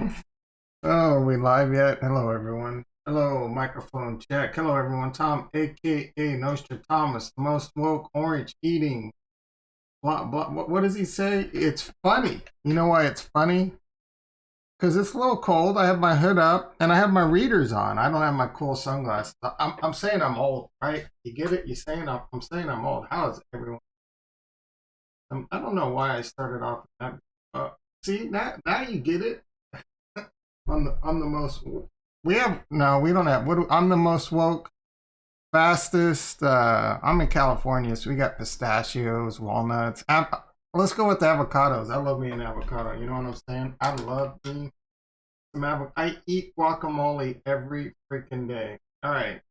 Oh, are we live yet? Hello, everyone. Hello, microphone check. Hello, everyone. Tom, aka Nostradamus, the most woke orange eating. Blah, blah, what does he say? It's funny. You know why it's funny? Because it's a little cold. I have my hood up and I have my readers on. I don't have my cool sunglasses. I'm saying I'm old, right? You get it? I'm saying I'm old. How is everyone? I don't know why I started off with that. See, now you get it. I'm the most. We have no. We don't have. I'm the most woke, fastest. I'm in California, so we got pistachios, walnuts. Let's go with the avocados. I love me an avocado. You know what I'm saying? I love me some avocado. I eat guacamole every freaking day. All right.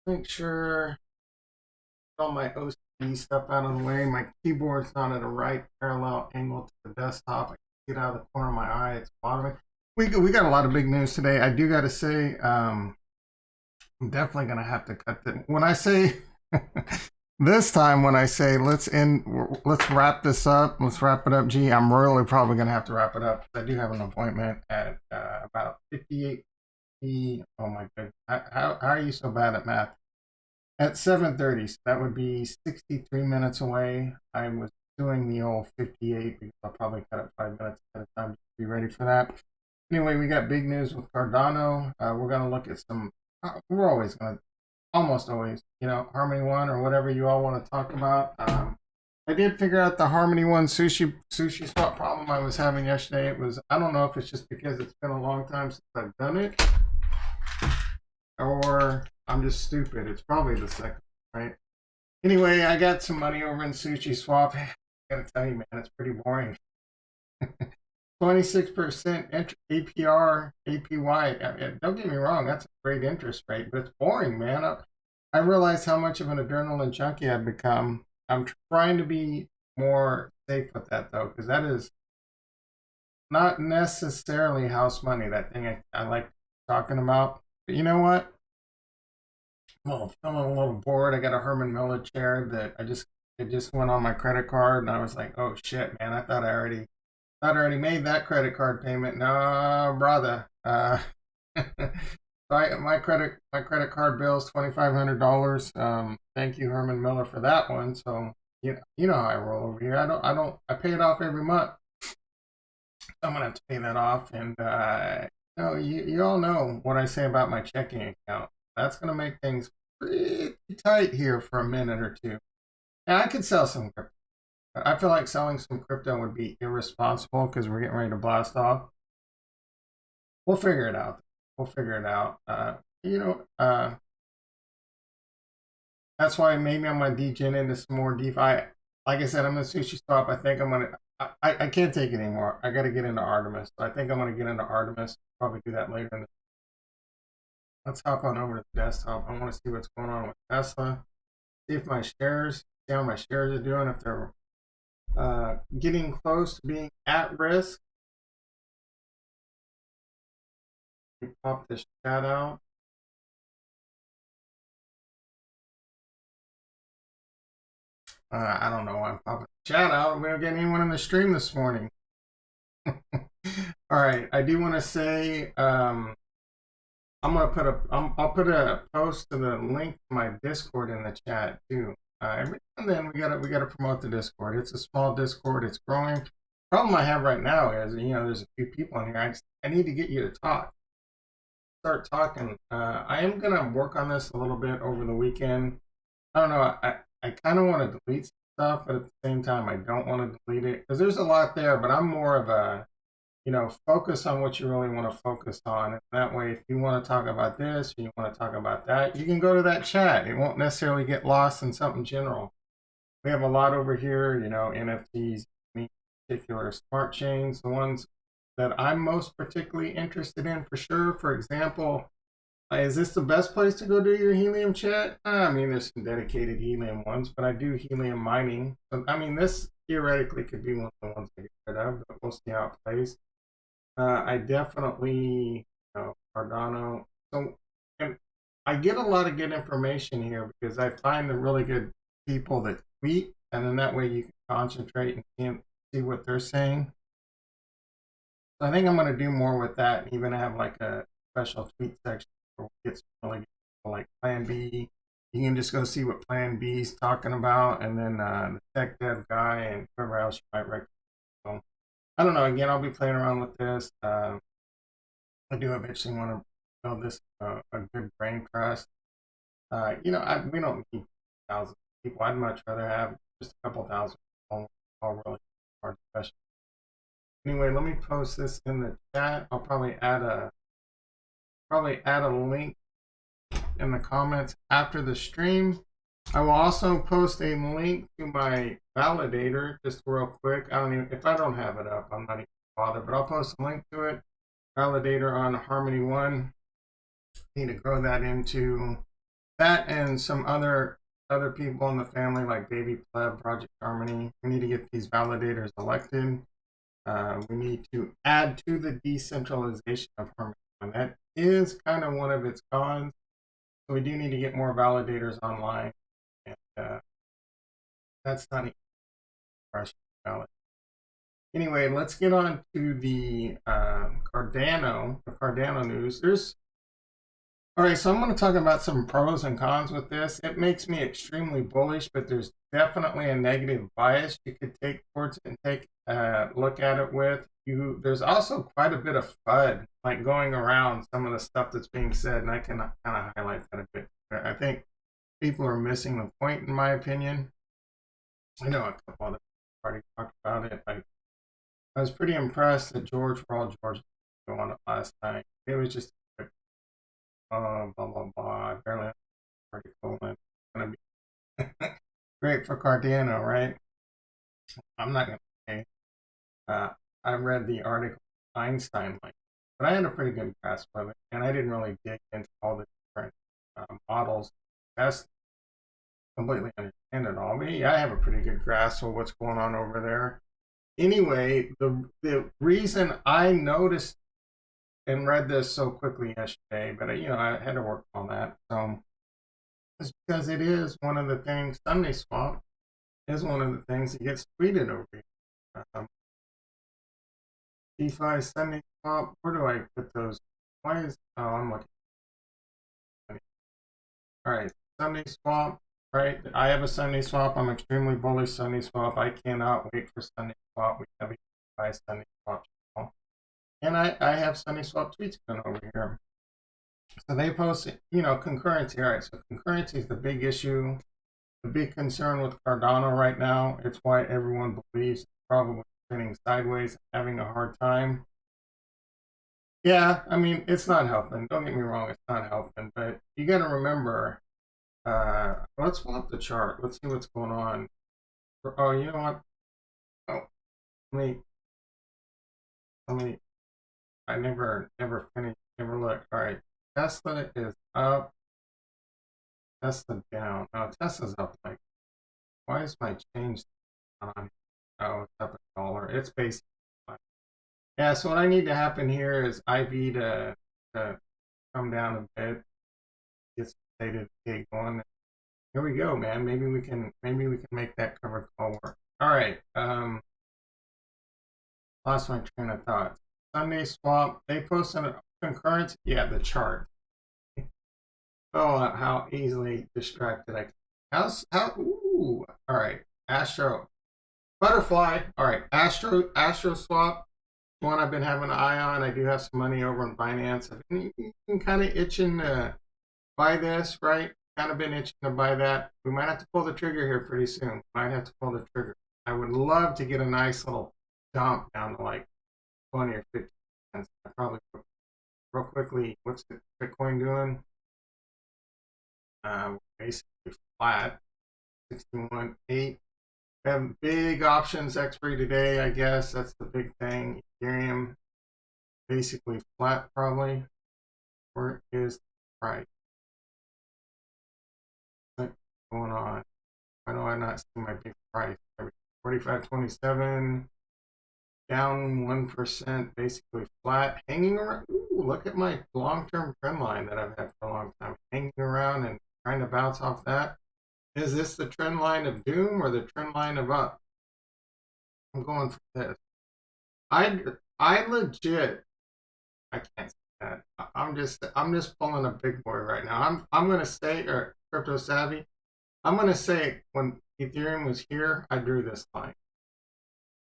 Make sure all my OCD stuff out of the way. My keyboard's not at a right parallel angle to the desktop. I can see it out of the corner of my eye. It's bothering me. We got a lot of big news today. I do got to say, I'm definitely gonna have to cut it. When I say this time, when I say let's wrap this up. Let's wrap it up. Gee, I'm really probably gonna have to wrap it up. I do have an appointment at about 58. Oh my goodness, how are you so bad at math? At 7:30, so that would be 63 minutes away. I was doing the old 58 because I'll probably cut it 5 minutes ahead of time to be ready for that. Anyway, we got big news with Cardano. We're going to look at some, we're always going to, almost always, Harmony One or whatever you all want to talk about. I did figure out the Harmony One sushi swap problem I was having yesterday. It was, I don't know if it's just because it's been a long time since I've done it or I'm just stupid. It's probably the second, right? Anyway, I got some money over in Sushi Swap. I gotta tell you, man, it's pretty boring. 26% APR, APY. Don't get me wrong, that's a great interest rate, but it's boring, man. I realized how much of an adrenaline junkie I've become. I'm trying to be more safe with that, though, because that is not necessarily house money, that thing I like talking about. But you know what? Well, feeling a little bored. I got a Herman Miller chair that it just went on my credit card, and I was like, oh shit, man! I thought I already made that credit card payment. No, brother. So my credit card bill is $2,500. Thank you, Herman Miller, for that one. So you know how I roll over here. I pay it off every month. I'm gonna have to pay that off, and you all know what I say about my checking account. That's gonna make things pretty tight here for a minute or two. And I could sell some crypto. I feel like selling some crypto would be irresponsible because we're getting ready to blast off. We'll figure it out. We'll figure it out. That's why maybe I'm gonna degen into some more DeFi. Like I said, I'm in Sushi Swap. I think I'm gonna. I can't take it anymore. I got to get into Artemis. So I think I'm gonna get into Artemis. Probably do that later. Let's hop on over to the desktop. I want to see what's going on with Tesla. See if see how my shares are doing. If they're getting close to being at risk. Pop this chat out. I don't know why I'm popping the chat out. We don't get anyone in the stream this morning. All right, I do want to say I'll put a post to the link to my Discord in the chat too. Every now and then we gotta promote the Discord. It's a small Discord. It's growing. Problem I have right now is there's a few people in here. I need to get you to talk. Start talking. I am gonna work on this a little bit over the weekend. I don't know. I kind of want to delete stuff, but at the same time, I don't want to delete it because there's a lot there. But I'm more of a focus on what you really want to focus on. And that way, if you want to talk about this or you want to talk about that, you can go to that chat. It won't necessarily get lost in something general. We have a lot over here, NFTs, in particular smart chains, the ones that I'm most particularly interested in for sure. For example, is this the best place to go do your helium chat? I mean, there's some dedicated helium ones, but I do helium mining. So, I mean, this theoretically could be one of the ones I get rid of, but we'll see how it plays. I definitely, Cardano. So, and I get a lot of good information here because I find the really good people that tweet, and then that way you can concentrate and see what they're saying. So I think I'm going to do more with that, and even have like a special tweet section where we get some really good, like Plan B. You can just go see what Plan B is talking about, and then the tech dev guy and whoever else you might recommend. So I don't know. Again, I'll be playing around with this. I do eventually want to build this a good brain trust. We don't need thousands of people. I'd much rather have just a couple thousand people. All really hard discussion. Anyway, let me post this in the chat. I'll probably add a link in the comments after the stream. I will also post a link to my validator just real quick. If I don't have it up, I'm not even bothered, but I'll post a link to it. Validator on Harmony One. Need to grow that into that and some other people in the family like Baby Pleb, Project Harmony. We need to get these validators elected. We need to add to the decentralization of Harmony One. That is kind of one of its cons. So we do need to get more validators online. And that's not even fresh valid. Anyway, let's get on to the Cardano news. All right, so I'm going to talk about some pros and cons with this. It makes me extremely bullish, but there's definitely a negative bias you could take towards it and take a look at it with. There's also quite a bit of FUD like going around some of the stuff that's being said, and I can kind of highlight that a bit. I think people are missing the point, in my opinion. I know a couple other people already talked about it. I was pretty impressed that George go on it last night. It was just blah blah blah. I barely have an article, and it's gonna be great for Cardano, right? I'm not gonna say. I read the article Einstein like, but I had a pretty good grasp of it, and I didn't really dig into all the different models. That's completely understand it all. But yeah, I have a pretty good grasp of what's going on over there. Anyway, the reason I noticed and read this so quickly yesterday, but I had to work on that. So it's because it is one of the things. SundaeSwap is one of the things that gets tweeted over here. DeFi SundaeSwap. Where do I put those? I'm looking. All right, SundaeSwap. Right, I have a SundaeSwap. I'm extremely bullish SundaeSwap. I cannot wait for SundaeSwap. We have a DeFi SundaeSwap channel. And I have SundaeSwap tweets going over here. So they post, concurrency. All right, so concurrency is the big issue, the big concern with Cardano right now. It's why everyone believes it's probably spinning sideways, having a hard time. Yeah, I mean, it's not helping. Don't get me wrong, it's not helping. But you got to remember, let's pull up the chart. Let's see what's going on. Oh, you know what? Oh, let me. I never finished. Never looked. All right, Tesla is up. Tesla down. No, Tesla's up. Like, why is my change on? Oh, it's up a dollar. It's basically. Yeah. So what I need to happen here is IV to come down a bit. Get some data going. Here we go, man. Maybe we can make that covered call work. All right. Lost my train of thought. SundaeSwap, they posted a concurrency. Yeah, the chart. Oh, how easily distracted I can. Ooh, all right. Astro. Butterfly. All right. AstroSwap. One I've been having an eye on. I do have some money over on Binance. I've been kind of itching to buy this, right? Kind of been itching to buy that. We might have to pull the trigger here pretty soon. Might have to pull the trigger. I would love to get a nice little dump down to like 20 or 50 cents. I probably real quickly. What's the Bitcoin doing? Basically flat. 61.8. We have big options expiry today. I guess that's the big thing. Ethereum basically flat probably. Where is the price? What's going on? Why do I not see my big price? 45.27. Down 1%, basically flat, hanging around. Ooh, look at my long-term trend line that I've had for a long time, hanging around and trying to bounce off that. Is this the trend line of doom or the trend line of up? I'm going for this. I I legit, I can't say that. I'm just pulling a big boy right now. I'm gonna say, or crypto savvy, I'm gonna say when Ethereum was here, I drew this line.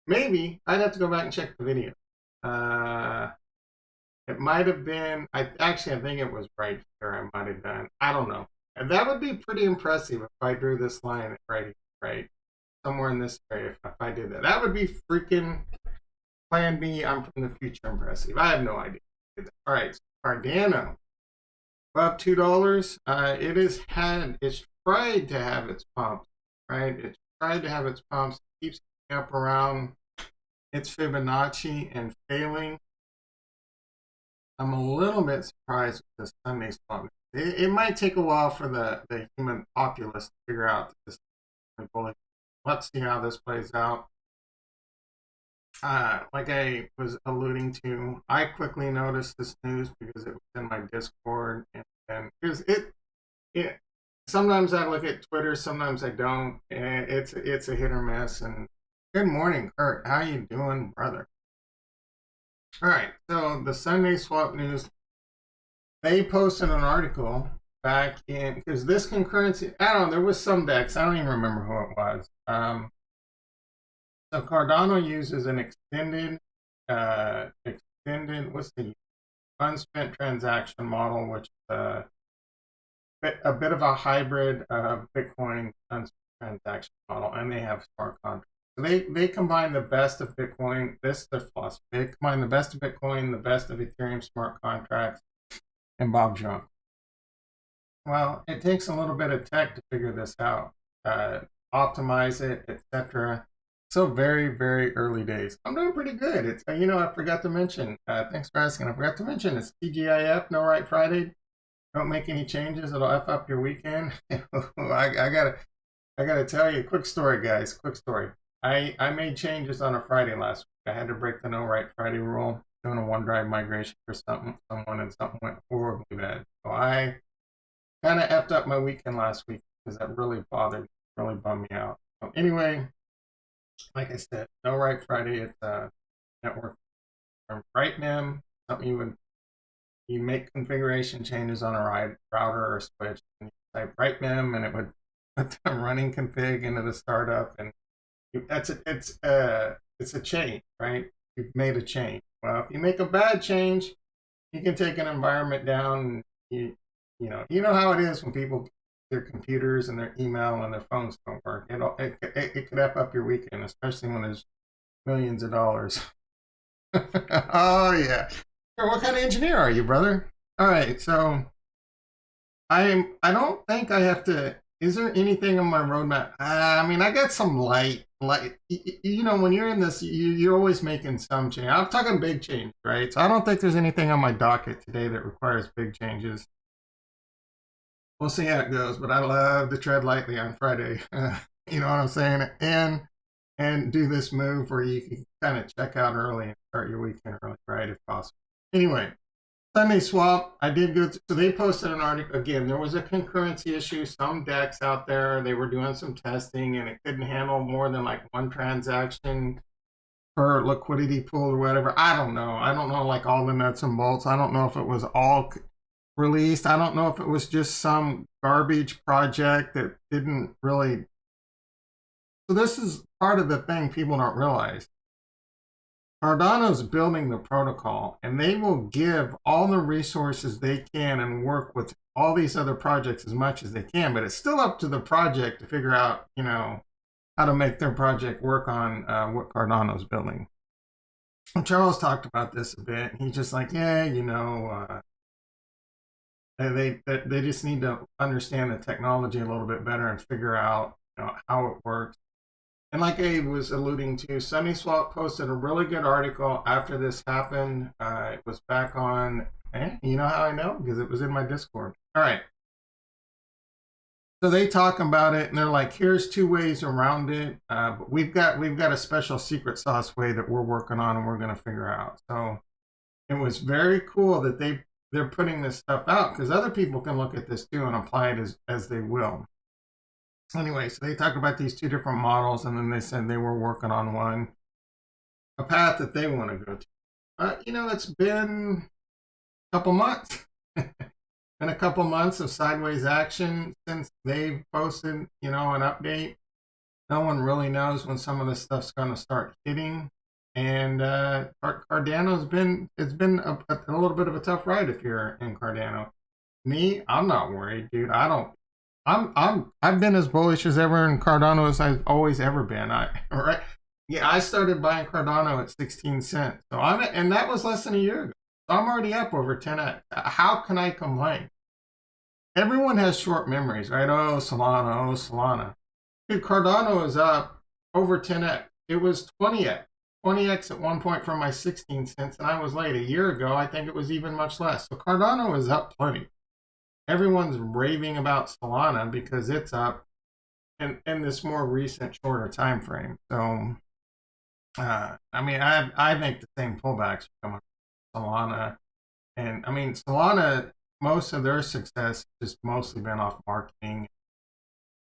Maybe I'd have to go back and check the video. It might have been. I think it was right here. I might have done. I don't know. And that would be pretty impressive if I drew this line right somewhere in this area. If I did that, that would be freaking Plan B. I'm from the future. Impressive. I have no idea. All right, so Cardano above $2. It's tried to have its pumps, right? It's tried to have its pumps. It keeps up around its Fibonacci and failing. I'm a little bit surprised with the SundaeSwap. It might take a while for the human populace to figure out this. Let's see how this plays out. Like I was alluding to, I quickly noticed this news because it was in my Discord, and because it sometimes I look at Twitter, sometimes I don't. It's a hit or miss. And good morning, Kurt. How you doing, brother? All right, so the SundaeSwap news, they posted an article back in, because this concurrency, I don't know, there was some DEX, I don't even remember who it was. So Cardano uses an extended, what's the unspent transaction model, which is a bit of a hybrid Bitcoin unspent transaction model, and they have smart contracts. So they combine the best of Bitcoin. This is their philosophy. They combine the best of Bitcoin, the best of Ethereum smart contracts, and Bob Junk. Well, it takes a little bit of tech to figure this out, optimize it, etc. So very, very early days. I'm doing pretty good. It's I forgot to mention. Thanks for asking. I forgot to mention it's TGIF, No Right Friday. Don't make any changes. It'll F up your weekend. I gotta tell you, quick story, guys. Quick story. I made changes on a Friday last week. I had to break the No Right Friday rule, doing a OneDrive migration for someone, and something went horribly bad. So I kind of effed up my weekend last week because that really really bummed me out. So anyway, like I said, No Right Friday, it's a network term. RightMem, something you make configuration changes on a router or switch, and you type RightMem, and it would put the running config into the startup, and it's a change, right? You've made a change. Well, if you make a bad change, you can take an environment down. And you know how it is when people, their computers and their email and their phones don't work. It could F up your weekend, especially when there's millions of dollars. Oh yeah. What kind of engineer are you, brother? All right, so I don't think I have to. Is there anything on my roadmap? I mean, I got some light. When you're in this, you're always making some change. I'm talking big change, right? So I don't think there's anything on my docket today that requires big changes. We'll see how it goes, but I love to tread lightly on Friday. You know what I'm saying? And do this move where you can kind of check out early and start your weekend early, right, if possible. Anyway, SundaeSwap, I did good. So they posted an article. Again, there was a concurrency issue. Some DEX out there, they were doing some testing, and it couldn't handle more than like one transaction per liquidity pool or whatever. I don't know. Like all the nuts and bolts. I don't know if it was all released. I don't know if it was just some garbage project that didn't really. So this is part of the thing people don't realize. Cardano's building the protocol, and they will give all the resources they can and work with all these other projects as much as they can, but it's still up to the project to figure out, how to make their project work on what Cardano's building. And Charles talked about this a bit. He's just like, they just need to understand the technology a little bit better and figure out how it works. And like Abe was alluding to, SundaeSwap posted a really good article after this happened. It was back on, you know how I know? Because it was in my Discord. All right. So they talk about it, and they're like, here's 2 ways around it. But we've got a special secret sauce way that we're working on and we're going to figure out. So it was very cool that they're putting this stuff out, because other people can look at this too and apply it as they will. Anyway, so they talked about these 2 different models, and then they said they were working on a path that they want to go to. You know, it's been a couple months. Been a couple months of sideways action since they've posted, you know, an update. No one really knows when some of this stuff's going to start hitting. And Cardano's been a little bit of a tough ride if you're in Cardano. Me, I'm not worried, dude. I don't. I've been as bullish as ever in Cardano as I've always ever been. Right. Yeah, I started buying Cardano at 16 cents. And that was less than a year ago. So I'm already up over 10x. How can I complain? Everyone has short memories, right? Oh, Solana, oh, Solana. Dude, Cardano is up over 10x. It was 20x. 20x at one point from my 16 cents, and I was late. A year ago, I think it was even much less. So Cardano is up plenty. Everyone's raving about Solana because it's up in this more recent, shorter time frame. So, I mean, I think the same pullbacks are coming from Solana. And, I mean, Solana, most of their success has just mostly been off marketing,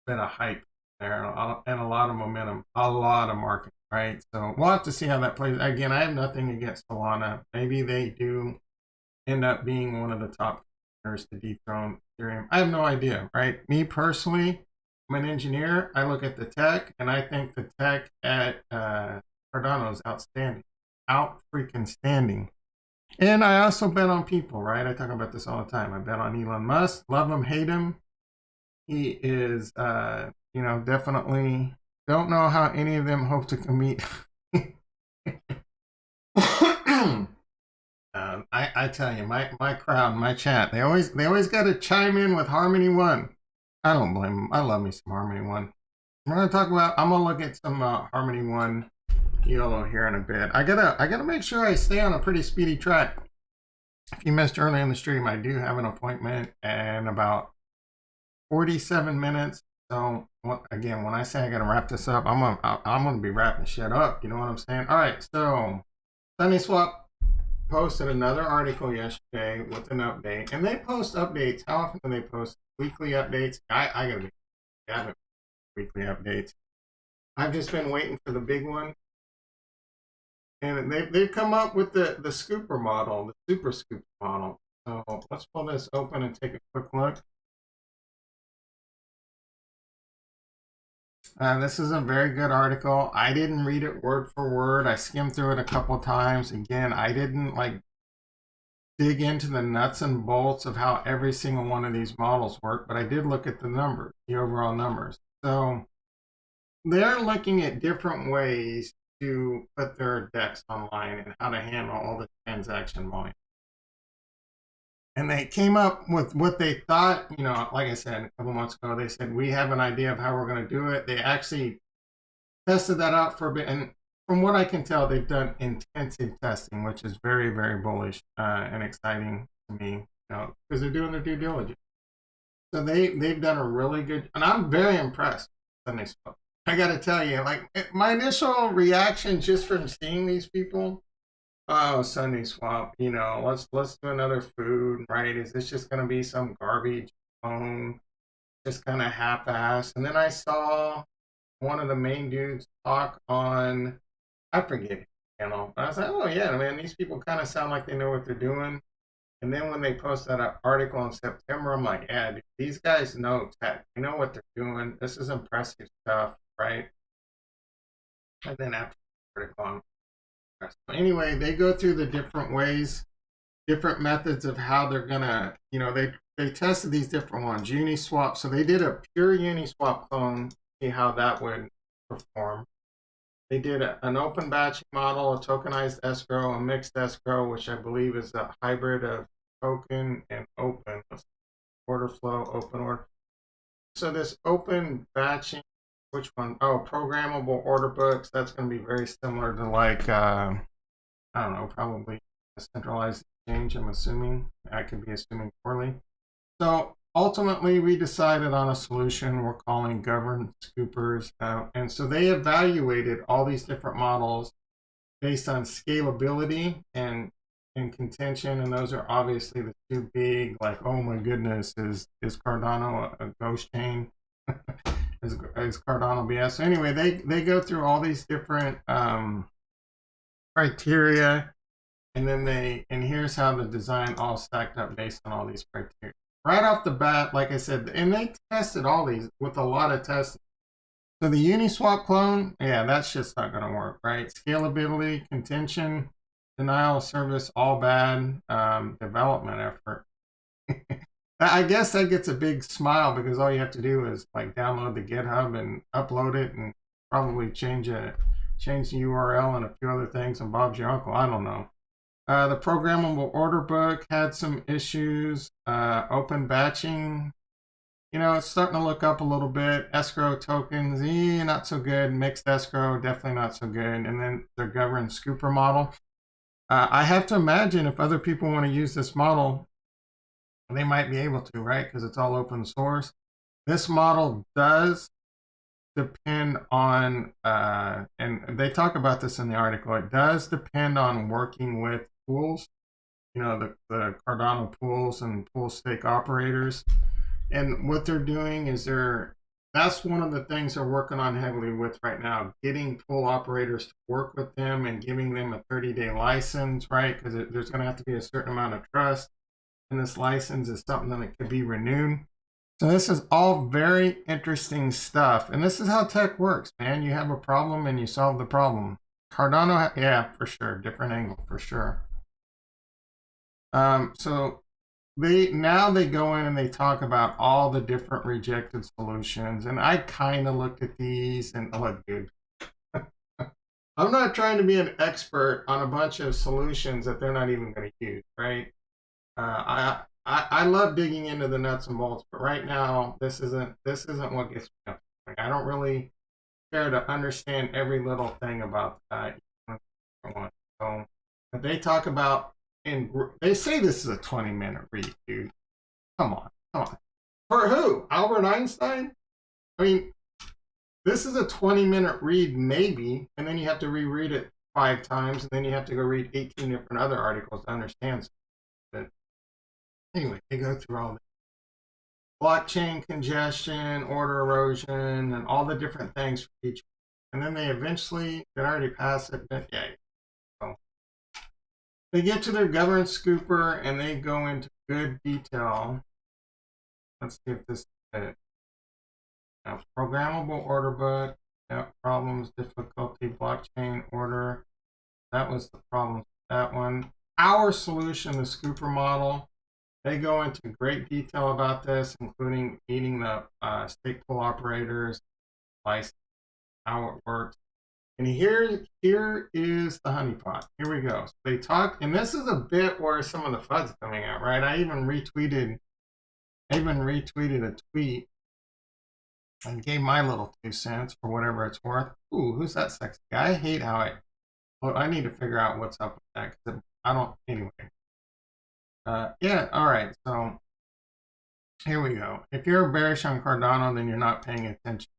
been a hype there, and a lot of momentum, a lot of marketing, right? So we'll have to see how that plays. Again, I have nothing against Solana. Maybe they do end up being one of the top to dethrone Ethereum. I have no idea, right? Me personally, I'm an engineer. I look at the tech, and I think the tech at Cardano is outstanding, out freaking standing. And I also bet on people, right? I talk about this all the time. I bet on Elon Musk. Love him, hate him. He is, you know, definitely don't know how any of them hope to compete. I tell you, my crowd, my chat, they always got to chime in with Harmony One. I don't blame them. I love me some Harmony One. I'm gonna look at some Harmony One YOLO here in a bit. I gotta make sure I stay on a pretty speedy track. If you missed early in the stream, I do have an appointment in about 47 minutes. So again, when I say I gotta wrap this up, I'm gonna be wrapping shit up. You know what I'm saying? All right. So SundaeSwap posted another article yesterday with an update, and they post updates. How often do they post weekly updates? I gotta be having weekly updates. I've just been waiting for the big one, and they've come up with the scooper model, the super scooper model. So let's pull this open and take a quick look. This is a very good article. I didn't read it word for word. I skimmed through it a couple times. Again, I didn't like dig into the nuts and bolts of how every single one of these models work, but I did look at the numbers, the overall numbers. So they're looking at different ways to put their DEX online and how to handle all the transaction volume. And they came up with what they thought, you know, like I said, a couple months ago, they said, we have an idea of how we're going to do it. They actually tested that out for a bit. And from what I can tell, they've done intensive testing, which is very, very bullish and exciting to me, you know, because they're doing their due diligence. So they've done a really good, and I'm very impressed with SundaeSwap. I got to tell you, like my initial reaction just from seeing these people, oh, SundaeSwap, you know, let's do another food, right? Is this just going to be some garbage phone, just kind of half-assed? And then I saw one of the main dudes talk on, I forget, you know, but I was like, oh yeah, man, these people kind of sound like they know what they're doing. And then when they post that article in September, I'm like, yeah, dude, these guys know tech. They know what they're doing. This is impressive stuff, right? And then after the article, anyway, they go through the different ways, different methods of how they're gonna, you know, they tested these different ones. Uniswap, so they did a pure Uniswap clone, see how that would perform. They did an open batching model, a tokenized escrow, a mixed escrow, which I believe is a hybrid of token and open. Order flow, open order. So this open batching, which one? Oh, programmable order books. That's going to be very similar to like, I don't know, probably a centralized exchange, I'm assuming. I could be assuming poorly. So ultimately, we decided on a solution we're calling governed scoopers. And so they evaluated all these different models based on scalability and contention. And those are obviously the two big, like, oh my goodness, is Cardano a ghost chain? is Cardano BS? So anyway, they go through all these different criteria And then and here's how the design all stacked up based on all these criteria. Right off the bat, like I said, and they tested all these with a lot of testing. So the Uniswap clone, yeah, that's just not going to work, right? Scalability, contention, denial of service, all bad, development effort. I guess that gets a big smile because all you have to do is like download the GitHub and upload it and probably change the URL and a few other things, and Bob's your uncle. I don't know. The programmable order book had some issues. Open batching, you know, it's starting to look up a little bit. Escrow tokens, not so good. Mixed escrow, definitely not so good. And then the governed scooper model. I have to imagine if other people want to use this model, they might be able to, right? Because it's all open source. This model does depend on, and they talk about this in the article, it does depend on working with pools, you know, the Cardano pools and pool stake operators. And what they're doing is that's one of the things they're working on heavily with right now, getting pool operators to work with them and giving them a 30-day license, right? Because there's going to have to be a certain amount of trust. And this license is something that could be renewed. So this is all very interesting stuff. And this is how tech works, man. You have a problem and you solve the problem. Cardano, yeah, for sure. Different angle, for sure. So they go in and they talk about all the different rejected solutions. And I kind of looked at these and, oh, dude. I'm not trying to be an expert on a bunch of solutions that they're not even going to use, right? I love digging into the nuts and bolts, but right now this isn't what gets me up. Like, I don't really care to understand every little thing about that. So, but they talk about, they say this is a 20-minute read, dude. Come on. For who? Albert Einstein? I mean, this is a 20-minute read maybe, and then you have to reread it 5 times, and then you have to go read 18 different other articles to understand. But anyway, they go through all this. Blockchain congestion, order erosion, and all the different things for each. And then they eventually, they already passed it, but yeah. So they get to their governed scooper and they go into good detail. Let's see if this is it. Now, programmable order book, problems, difficulty, blockchain order. That was the problem with that one. Our solution, the scooper model, they go into great detail about this, including meeting the stake pool operators, license, how it works. And here is the honeypot. Here we go. So they talk, and this is a bit where some of the FUD's coming out, right? I even retweeted a tweet and gave my little 2 cents for whatever it's worth. Ooh, who's that sexy guy? I hate how I need to figure out what's up with that, because I don't, anyway. Yeah, all right, so here we go. If you're bearish on Cardano, then you're not paying attention.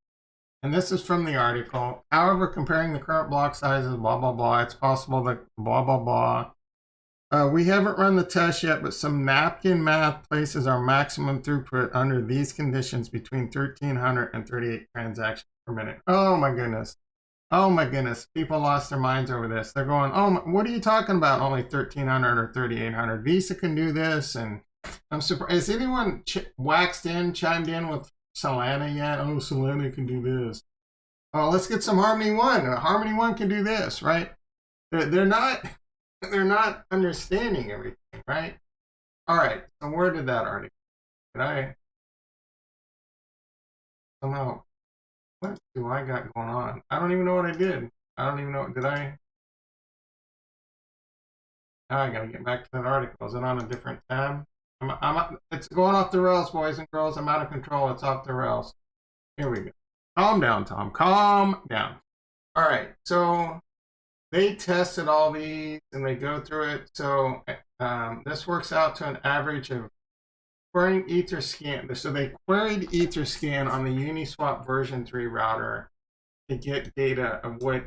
And this is from the article. However, comparing the current block sizes, blah, blah, blah, it's possible that blah, blah, blah. We haven't run the test yet, but some napkin math places our maximum throughput under these conditions between 1,300 and 38 transactions per minute. Oh my goodness. Oh my goodness. People lost their minds over this. They're going, oh, what are you talking about? Only 1,300 or 3,800. Visa can do this. And I'm surprised. Has anyone chimed in with Solana yet? Oh, Solana can do this. Oh, let's get some Harmony One. Harmony One can do this, right? They're not understanding everything, right? All right. So where did that article? Did I somehow? What do I got going on? I don't even know what I did. I don't even know. Did I? Now I gotta get back to that article. Is it on a different tab? It's going off the rails, boys and girls. I'm out of control. It's off the rails. Here we go. Calm down, Tom. Calm down. All right. So they tested all these and they go through it. So this works out to an average of querying Etherscan. So they queried Etherscan on the Uniswap version 3 router to get data of what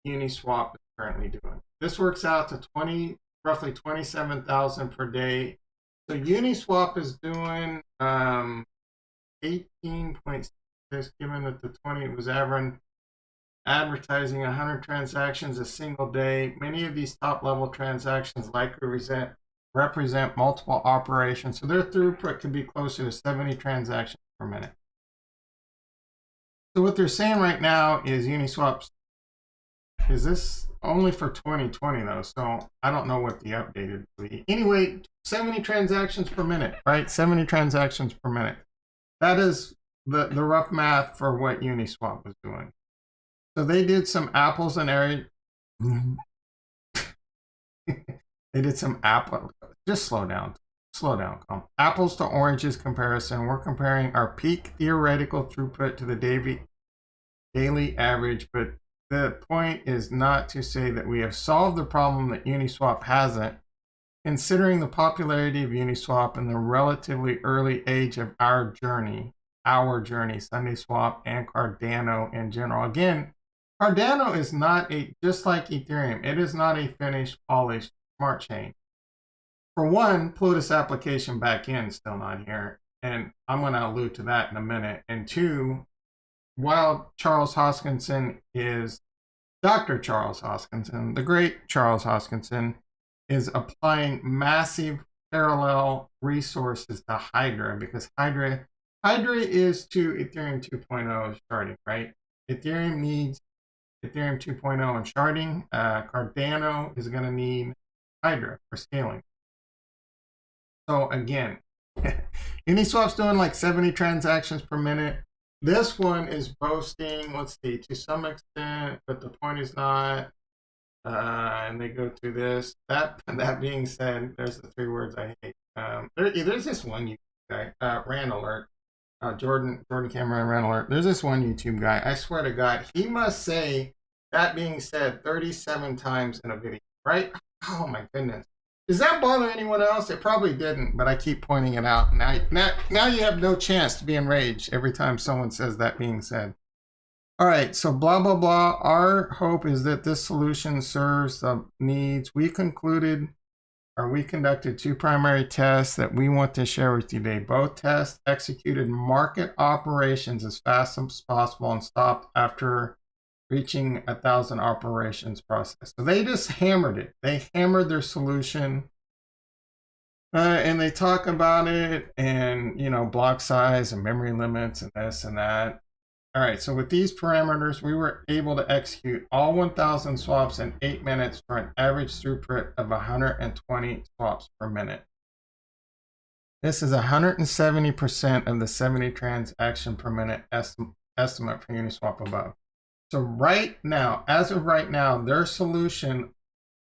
Uniswap is currently doing. This works out to roughly 27,000 per day. So Uniswap is doing 18.6, given that the 20 was averaging advertising 100 transactions a single day. Many of these top level transactions likely represent multiple operations, so their throughput could be closer to 70 transactions per minute. So what they're saying right now is Uniswap's, is this only for 2020 though, so I don't know what the updated will be. Anyway, 70 transactions per minute, right? 70 transactions per minute. That is the rough math for what Uniswap was doing. So they did some apples and oranges. They did some apple. Just slow down. Slow down. Apples to oranges comparison. We're comparing our peak theoretical throughput to the daily average, but the point is not to say that we have solved the problem that Uniswap hasn't. Considering the popularity of Uniswap and the relatively early age of our journey, SundaeSwap and Cardano in general. Again, Cardano is not just like Ethereum, it is not a finished, polished smart chain. For one, Plutus application backend still not here, and I'm going to allude to that in a minute. And two, while Charles Hoskinson is Dr. Charles Hoskinson, the great Charles Hoskinson, is applying massive parallel resources to Hydra, because Hydra is to Ethereum 2.0 sharding, right? Ethereum needs Ethereum 2.0 and sharding. Cardano is going to need Hydra for scaling. So again, Uniswap's doing like 70 transactions per minute. This one is boasting, let's see, to some extent, but the point is not. And they go through this. That being said, there's the three words I hate. There's this one YouTube guy, Rand Alert, Jordan Cameron Rand Alert. There's this one YouTube guy. I swear to God, he must say that being said 37 times in a video, right? Oh my goodness. Does that bother anyone else? It probably didn't, but I keep pointing it out. Now you have no chance to be enraged every time someone says that being said. All right, so blah, blah, blah. Our hope is that this solution serves the needs. We conducted two primary tests that we want to share with you today. Both tests executed market operations as fast as possible and stopped after reaching 1,000 operations process. So they just hammered it. They hammered their solution. And they talk about it and, block size and memory limits and this and that. All right, so with these parameters, we were able to execute all 1,000 swaps in 8 minutes for an average throughput of 120 swaps per minute. This is 170% of the 70 transaction per minute estimate for Uniswap above. So right now, as of right now, their solution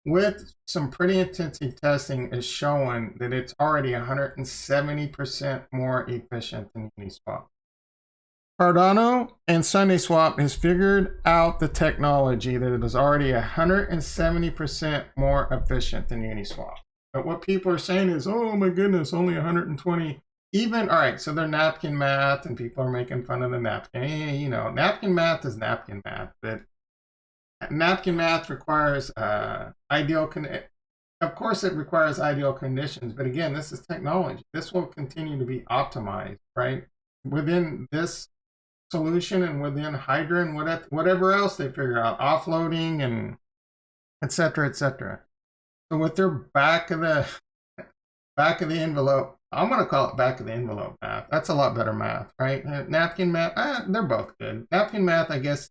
with some pretty intensive testing is showing that it's already 170% more efficient than Uniswap. Cardano and SundaeSwap has figured out the technology that it is already 170% more efficient than Uniswap. But what people are saying is, oh my goodness, only 120. All right, so they're napkin math and people are making fun of the napkin. Napkin math is napkin math, but napkin math requires of course it requires ideal conditions, but again, this is technology. This will continue to be optimized, right? Within this solution and within Hydra and whatever else they figure out, offloading and et cetera, et cetera. So with their back of the envelope, I'm going to call it back of the envelope math. That's a lot better math, right? Napkin math, they're both good. Napkin math, I guess,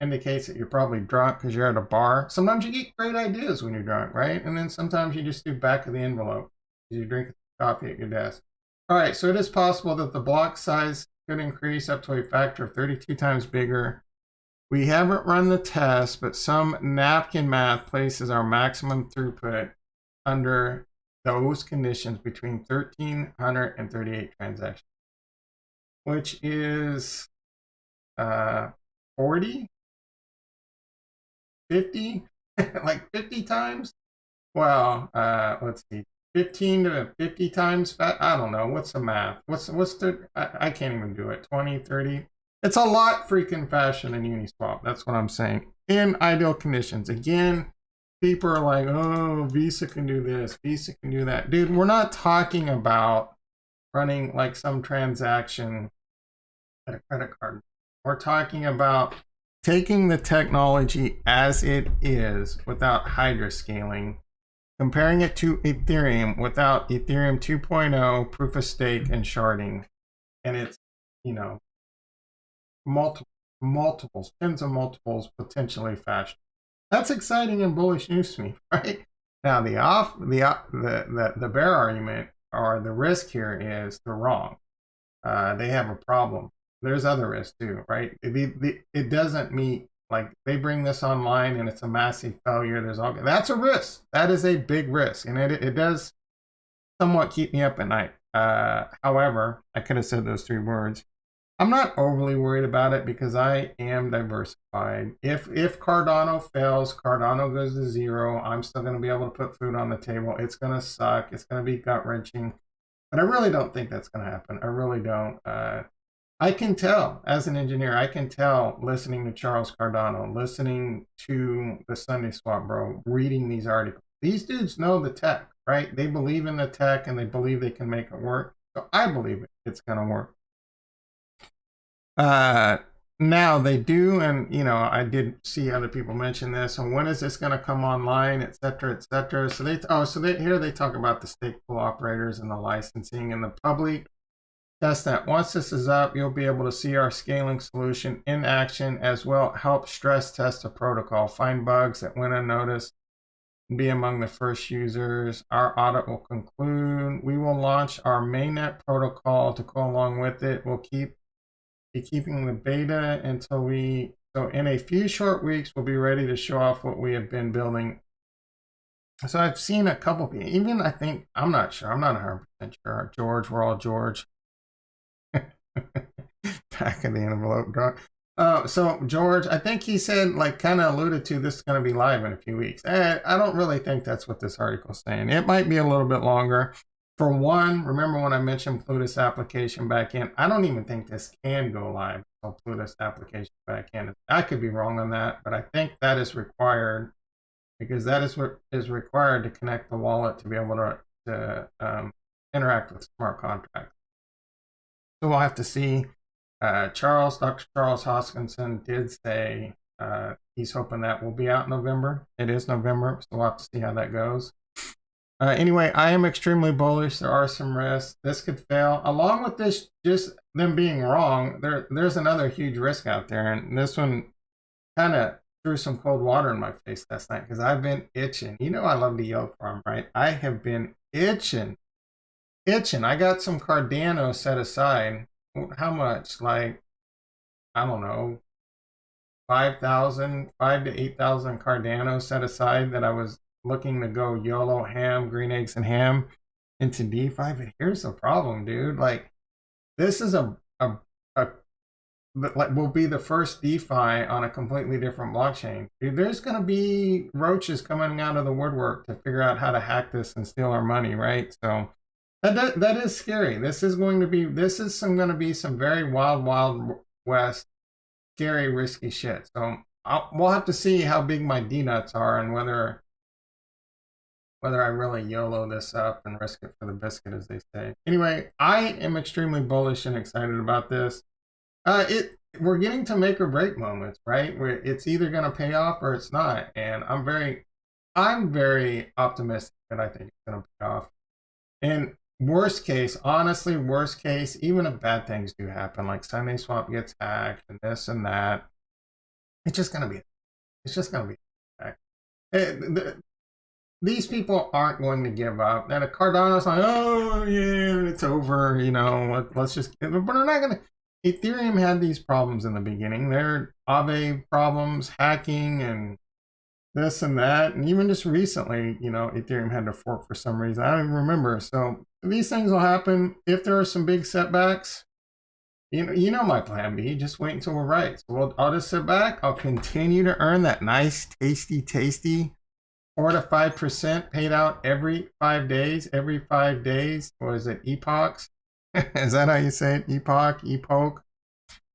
indicates that you're probably drunk because you're at a bar. Sometimes you get great ideas when you're drunk, right? And then sometimes you just do back of the envelope because you're drinking coffee at your desk. All right, so it is possible that the block size could increase up to a factor of 32 times bigger. We haven't run the test, but some napkin math places our maximum throughput under those conditions between 1,300 and 38 transactions, which is 40, 50, like 50 times. Well, let's see, 15 to 50 times fat. I don't know. What's the math? I can't even do it. 20, 30. It's a lot freaking faster than Uniswap. That's what I'm saying. In ideal conditions. Again, people are like, oh, Visa can do this, Visa can do that. Dude, we're not talking about running like some transaction at a credit card We're talking about taking the technology as it is without hydra scaling, comparing it to Ethereum without Ethereum 2.0, proof of stake, and sharding. And it's, you know, multiples, tens of multiples potentially faster. That's exciting and bullish news to me, right? Now the bear argument or the risk here is they're wrong. They have a problem. There's other risks too, right? It doesn't meet, like, they bring this online and it's a massive failure. That's a risk. That is a big risk, and it does somewhat keep me up at night. However, I could have said those 3 words. I'm not overly worried about it because I am diversified. If Cardano fails, Cardano goes to 0, I'm still going to be able to put food on the table. It's going to suck. It's going to be gut-wrenching. But I really don't think that's going to happen. I really don't. I can tell, as an engineer, I can tell listening to Charles Cardano, listening to the SundaeSwap bro, reading these articles. These dudes know the tech, right? They believe in the tech and they believe they can make it work. So I believe it's going to work. Now they do, and you know, I did see other people mention this. And when is this going to come online, et cetera, et cetera? So here they talk about the stake pool operators and the licensing and the public testnet. Once this is up, you'll be able to see our scaling solution in action, as well help stress test the protocol, find bugs that went unnoticed, and be among the first users. Our audit will conclude. We will launch our mainnet protocol to go along with it. We'll be keeping the beta until so in a few short weeks, we'll be ready to show off what we have been building. So I've seen a couple people, even I think, I'm not sure, I'm not 100% sure. George, we're all George. Back of the envelope. So George, I think he said, like, kind of alluded to this is going to be live in a few weeks. I don't really think that's what this article's saying. It might be a little bit longer. For one, remember when I mentioned Plutus application backend? I don't even think this can go live on Plutus application backend. I could be wrong on that, but I think that is required, because that is what is required to connect the wallet to be able to interact with smart contracts. So we'll have to see. Dr. Charles Hoskinson did say he's hoping that will be out in November. It is November, so we'll have to see how that goes. Anyway, I am extremely bullish. There are some risks. This could fail. Along with this, just them being wrong, there's another huge risk out there. And this one kind of threw some cold water in my face last night because I've been itching. You know I love to yell for them, right? I have been itching. I got some Cardano set aside. How much? Like, I don't know, 5,000 to 8,000 Cardano set aside that I was looking to go YOLO ham, green eggs and ham into DeFi. But here's the problem, dude. Like, this is will be the first DeFi on a completely different blockchain. Dude, there's going to be roaches coming out of the woodwork to figure out how to hack this and steal our money, right? So that is scary. This is going to be some very wild west, scary, risky shit. So we'll have to see how big my D-nuts are and whether I really YOLO this up and risk it for the biscuit, as they say. Anyway, I am extremely bullish and excited about this. We're getting to make or break moments, right? Where it's either going to pay off or it's not. And I'm very optimistic that I think it's going to pay off. And worst case, even if bad things do happen, like SundaeSwap gets hacked and this and that, it's just going to be hacked. These people aren't going to give up. And Cardano's like, oh yeah, it's over, you know, let's just, but they're not going to. Ethereum had these problems in the beginning. There are Aave problems, hacking, and this and that. And even just recently, you know, Ethereum had to fork for some reason. I don't even remember. So these things will happen. If there are some big setbacks, you know my plan B. Just wait until we're right. So I'll just sit back. I'll continue to earn that nice, tasty 4 to 5% paid out every 5 days. Every 5 days. Or is it epochs? Is that how you say it? Epoch.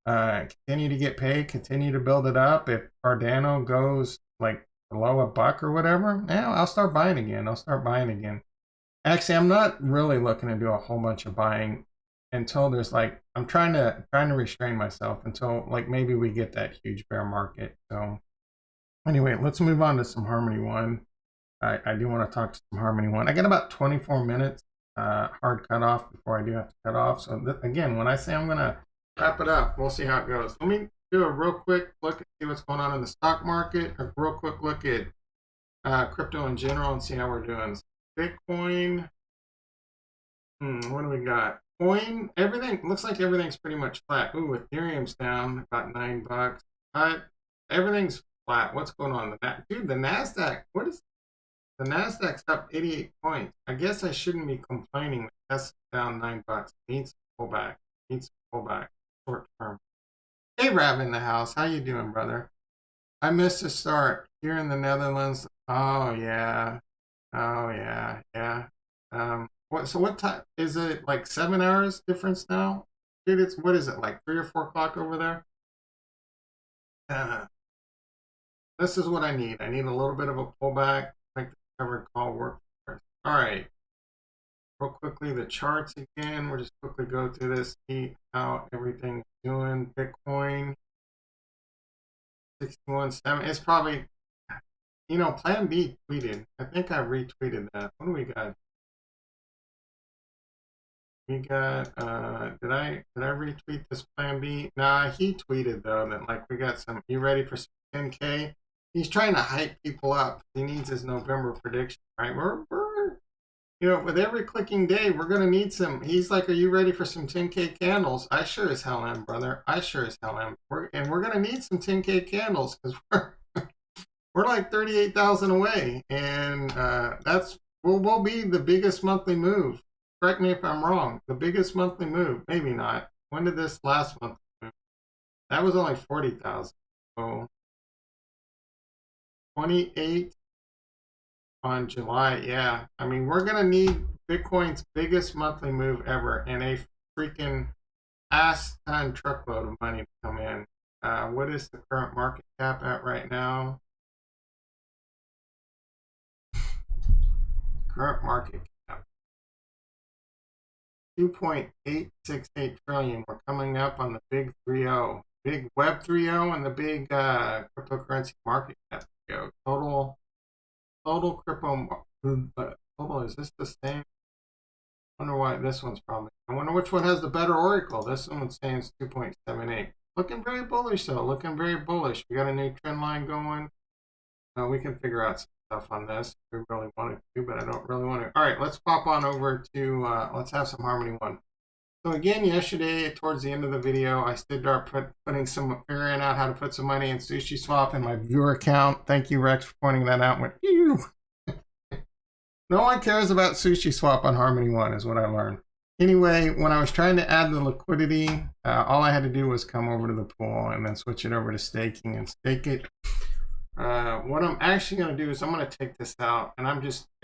Continue to get paid. Continue to build it up. If Cardano goes like below $1 or whatever, yeah, I'll start buying again. Actually, I'm not really looking to do a whole bunch of buying until there's like, I'm trying to restrain myself until like maybe we get that huge bear market. So anyway, let's move on to some Harmony One. I do want to talk some Harmony One. I got about 24 minutes hard cutoff before I do have to cut off. So again, when I say I'm gonna wrap it up, we'll see how it goes. Let me do a real quick look and see what's going on in the stock market. A real quick look at crypto in general and see how we're doing. Bitcoin. What do we got? Coin. Everything looks like everything's pretty much flat. Ooh, Ethereum's down about $9. Everything's flat. What's going on? Dude, the Nasdaq. What is the Nasdaq's up 88 points? I guess I shouldn't be complaining. That's down $9. Needs to pull back. Needs to pull back. Short term. Hey, Rab in the house. How you doing, brother? I missed the start here in the Netherlands. Oh yeah. Oh yeah. Yeah. What time is it? Like 7 hours difference now, dude? It's what is it like 3 or 4 o'clock over there? This is what I need. I need a little bit of a pullback. Like the covered call work first. All right. Real quickly, the charts again. We'll just quickly go through this, see how everything's doing. Bitcoin 61.7. It's probably, you know, Plan B tweeted. I think I retweeted that. What do we got? We got did I retweet this Plan B? Nah, he tweeted though that like we got some. You ready for some 10K? He's trying to hype people up. He needs his November prediction, right? We're you know, with every clicking day, we're gonna need some. He's like, are you ready for some 10K candles? I sure as hell am, brother. I sure as hell am. We're gonna need some 10K candles because we're like 38,000 away, and that's will be the biggest monthly move. Correct me if I'm wrong. The biggest monthly move, maybe not. When did this last month move? That was only 40,000. So 28 on July. Yeah, I mean we're gonna need Bitcoin's biggest monthly move ever, and a freaking ass ton truckload of money to come in. What is the current market cap at right now? Current market cap 2.868 trillion. We're coming up on the big 3.0, big Web 3.0, and the big cryptocurrency market cap 3.0. Total crypto. Total, is this the same? I wonder why this one's probably. I wonder which one has the better oracle. This one's saying it's 2.78. Looking very bullish though. Looking very bullish. We got a new trend line going. We can figure out some stuff on this if we really wanted to, but I don't really want to. All right, let's pop on over to. Let's have some Harmony One. So again, yesterday towards the end of the video, I did start figuring out how to put some money in SundaeSwap in my viewer account. Thank you, Rex, for pointing that out. Went, ew. No one cares about SundaeSwap on Harmony One, is what I learned. Anyway, when I was trying to add the liquidity, all I had to do was come over to the pool and then switch it over to staking and stake it. What I'm actually going to do is I'm going to take this out, and I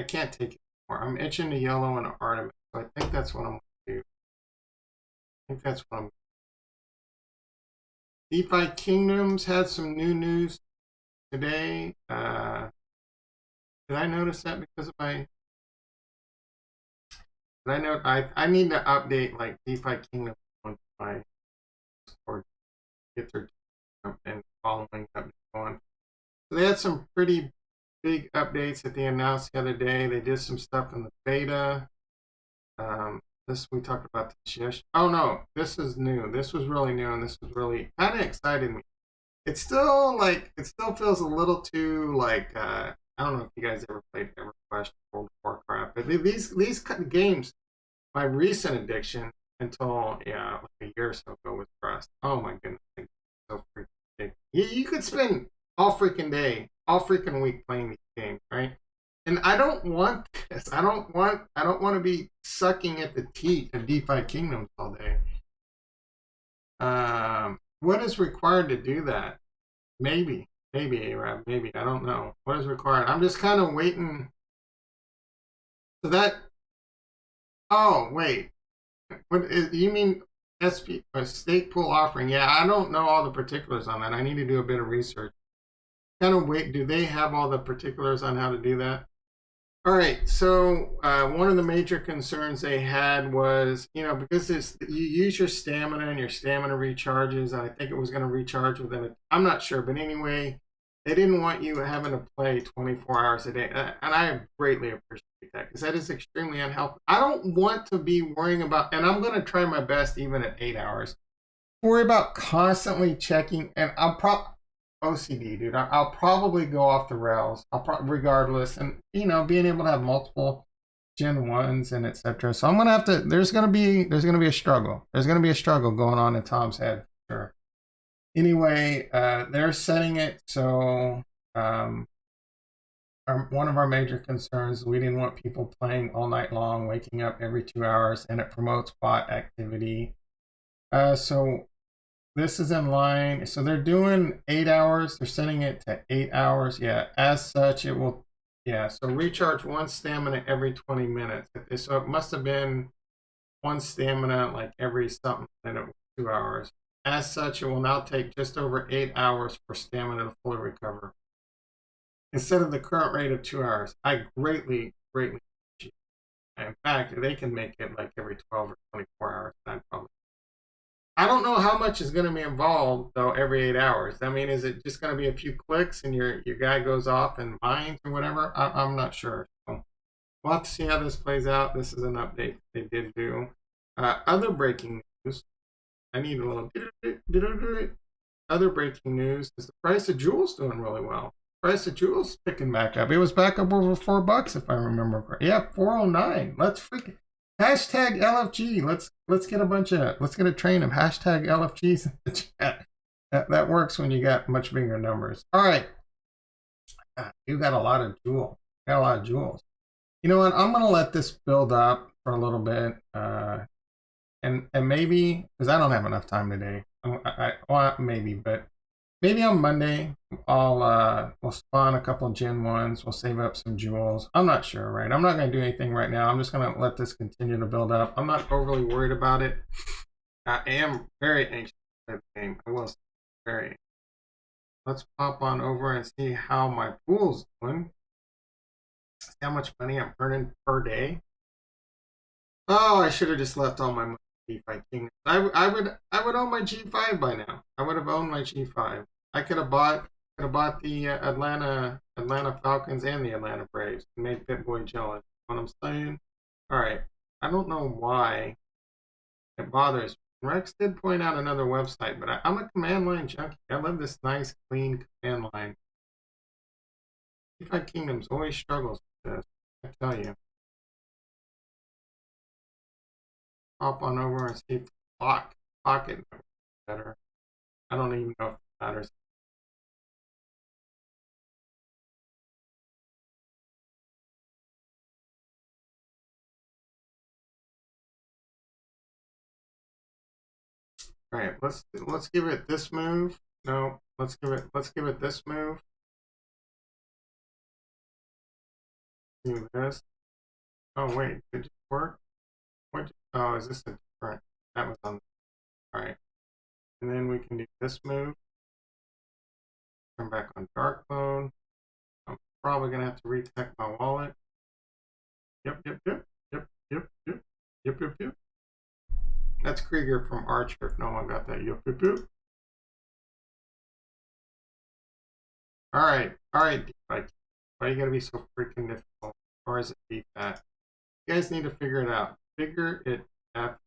can't take it anymore. I'm itching to yellow and Artemis, so I think that's what I'm going to do. I think that's what I'm. DeFi Kingdoms had some new news today. Did I notice that because of my? Did I know I need to update like DeFi Kingdoms on my or get their and following up on. So they had some pretty big updates that they announced the other day. They did some stuff in the beta. This we talked about this yesterday. Oh no, this is new. This was really new, and this was really kind of excited me. It's still like it still feels a little too like I don't know if you guys ever played EverQuest or World of Warcraft, but these games, my recent addiction until like a year or so ago was Rust. Oh my goodness, it's so freaking big. You could spend all freaking day, all freaking week playing these games, right? And I don't want this. I don't want to be sucking at the teat of DeFi Kingdoms all day. What is required to do that? Maybe, Arab, maybe. I don't know. What is required? I'm just kind of waiting. So that. Oh wait, what is, you mean SP a stake pool offering? Yeah, I don't know all the particulars on that. I need to do a bit of research. Kind of wait. Do they have all the particulars on how to do that? All right, so one of the major concerns they had was, because you use your stamina and your stamina recharges, and I think it was going to recharge within I'm not sure, but anyway, they didn't want you having to play 24 hours a day, and I greatly appreciate that because that is extremely unhealthy. I don't want to be worrying about, and I'm going to try my best even at 8 hours, worry about constantly checking, and OCD, dude. I'll probably go off the rails. Regardless, and being able to have multiple Gen 1s and etc. So I'm gonna have to. There's gonna be a struggle. There's gonna be a struggle going on in Tom's head for sure. Anyway, they're setting it so. One of our major concerns, we didn't want people playing all night long, waking up every 2 hours, and it promotes bot activity. So this is in line. So they're doing 8 hours. They're setting it to 8 hours. Yeah, as such, it will. Yeah, so recharge one stamina every 20 minutes. So it must have been one stamina like every something, and it was 2 hours. As such, it will now take just over 8 hours for stamina to fully recover, instead of the current rate of 2 hours. I greatly appreciate it. In fact, they can make it like every 12 or 24 hours. I don't know how much is going to be involved though every 8 hours. I mean, is it just going to be a few clicks and your guy goes off and mines or whatever? I'm not sure. So we'll have to see how this plays out. This is an update they did do. Other breaking news. I need a little. Other breaking news is the price of jewels doing really well. Price of jewels picking back up. It was back up over $4 if I remember correctly. Yeah, 409. Let's freaking hashtag LFG. Let's get a train of hashtag LFGs in the chat. That works when you got much bigger numbers. All right, you got a lot of jewels. Got a lot of jewels. You know what? I'm gonna let this build up for a little bit, and maybe because I don't have enough time today. Maybe on Monday we'll spawn a couple of Gen 1s. We'll save up some jewels. I'm not sure, right? I'm not going to do anything right now. I'm just going to let this continue to build up. I'm not overly worried about it. I am very anxious to play the game. I will say very anxious. Let's pop on over and see how my pool's doing. See how much money I'm earning per day. Oh, I should have just left all my money. DeFi King. I would own my G5 by now. I would have owned my G5. I could have bought the Atlanta Falcons and the Atlanta Braves and made BitBoy jealous. What I'm saying? All right. I don't know why it bothers me. Rex did point out another website, but I'm a command line junkie. I love this nice, clean command line. DeFi Kingdoms always struggles with this. I tell you. Hop on over and see if pocket better. I don't even know if it matters. All right, let's give it this move. No, let's give it this move. Do this. Oh wait, did it work? What? Oh, is this a different? That was on. All right, and then we can do this move. Turn back on dark mode. I'm probably gonna have to retech my wallet. Yep. That's Krieger from Archer. If no one got that. Yep. All right. Why are you gonna be so freaking difficult? Or is it DFAT? You guys need to figure it out. Figure it out.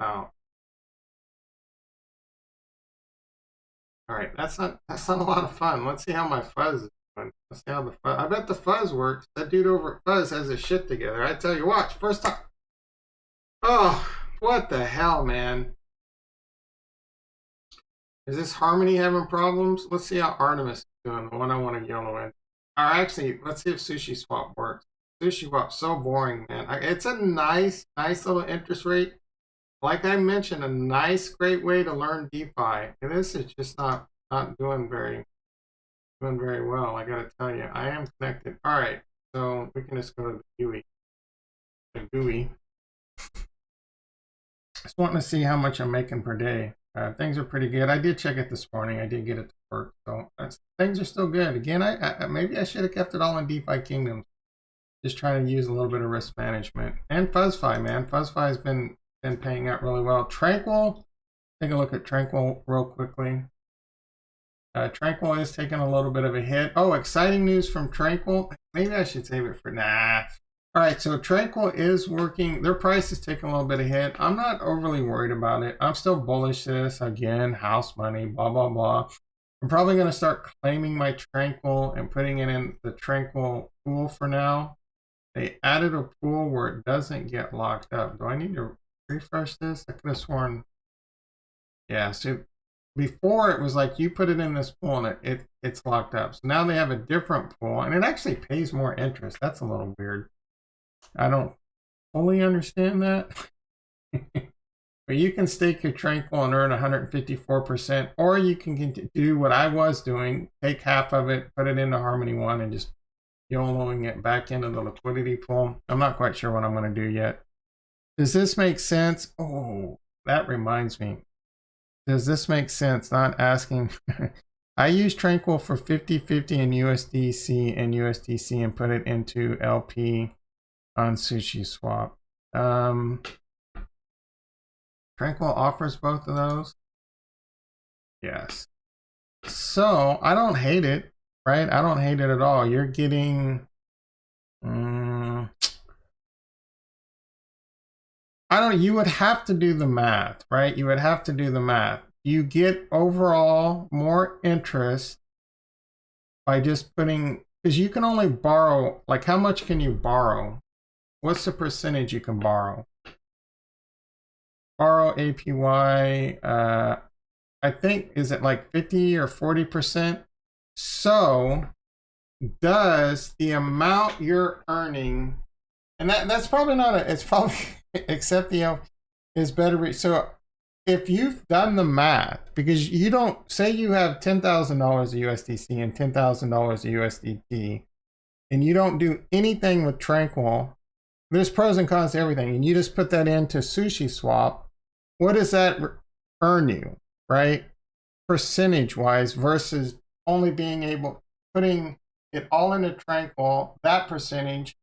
All right, that's not a lot of fun. Let's see how my fuzz is doing. Let's see how the fuzz. I bet the fuzz works. That dude over at Fuzz has his shit together. I tell you, watch. First time. Oh, what the hell, man? Is this Harmony having problems? Let's see how Artemis is doing. The one I want to yellow in. Or actually, let's see if SushiSwap works. SushiSwap's so boring, man. It's a nice little interest rate. Like I mentioned, a nice, great way to learn DeFi. And this is just not doing very well. I gotta tell you, I am connected. All right, so we can just go to the GUI. The GUI. Just wanting to see how much I'm making per day. Things are pretty good. I did check it this morning. I did get it to work, so things are still good. Again, maybe I should have kept it all in DeFi Kingdoms. Just trying to use a little bit of risk management. And FuzzFi, man. FuzzFi has been paying out really well. Tranquil, take a look at Tranquil real quickly. Tranquil is taking a little bit of a hit. Oh, exciting news from Tranquil. Maybe I should save it for nah. All right, so Tranquil is working. Their price is taking a little bit of hit. I'm not overly worried about it. I'm still bullish this. Again, house money, blah, blah, blah. I'm probably going to start claiming my Tranquil and putting it in the Tranquil pool for now. They added a pool where it doesn't get locked up. Do I need to refresh this? I could have sworn. Yeah, so before it was like you put it in this pool and it's locked up. So now they have a different pool and it actually pays more interest. That's a little weird. I don't fully understand that. But you can stake your Tranquil and earn 154%, or you can do what I was doing, take half of it, put it into Harmony One, and just YOLOing it back into the liquidity pool. I'm not quite sure what I'm going to do yet. Does this make sense? Oh, that reminds me. Does this make sense? Not asking. I use Tranquil for 50-50 in USDC and USDC and put it into LP on SushiSwap. Tranquil offers both of those. Yes. So I don't hate it, right? I don't hate it at all. You're getting, you would have to do the math, right? You would have to do the math. You get overall more interest by just putting, because you can only borrow, like how much can you borrow? What's the percentage you can borrow? Borrow APY, I think, is it like 50 or 40%? So does the amount you're earning, and that's probably not it's probably, except the is better. So if you've done the math, because you don't, say you have $10,000 of USDC and $10,000 of USDT, and you don't do anything with Tranquil, there's pros and cons to everything, and you just put that into SushiSwap, what does that earn you, right? Percentage wise versus only being able, putting it all into Tranquil, that percentage,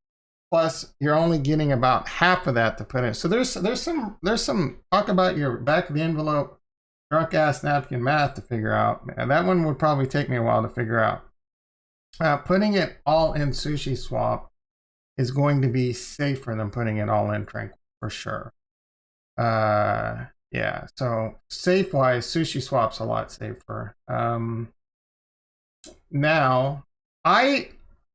plus you're only getting about half of that to put in. So there's some talk about your back of the envelope drunk ass napkin math to figure out. And that one would probably take me a while to figure out. Putting it all in SushiSwap is going to be safer than putting it all in Tranquil for sure. Yeah, so safe wise, SushiSwap's a lot safer. Now,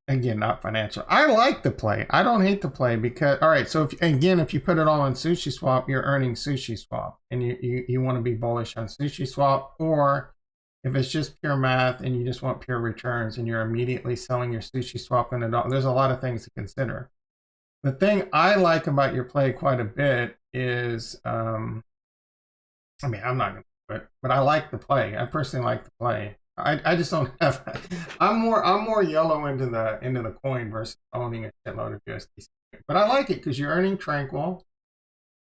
again, not financial. I like the play. I don't hate the play because, all right, so if you put it all on SushiSwap, you're earning SushiSwap, and you want to be bullish on SushiSwap, or if it's just pure math and you just want pure returns and you're immediately selling your SushiSwap in $1, there's a lot of things to consider. The thing I like about your play quite a bit is, I mean, I'm not going to do it, but I like the play. I personally like the play. I just don't have. I'm more yellow into the coin versus owning a shitload of USDC. But I like it because you're earning Tranquil,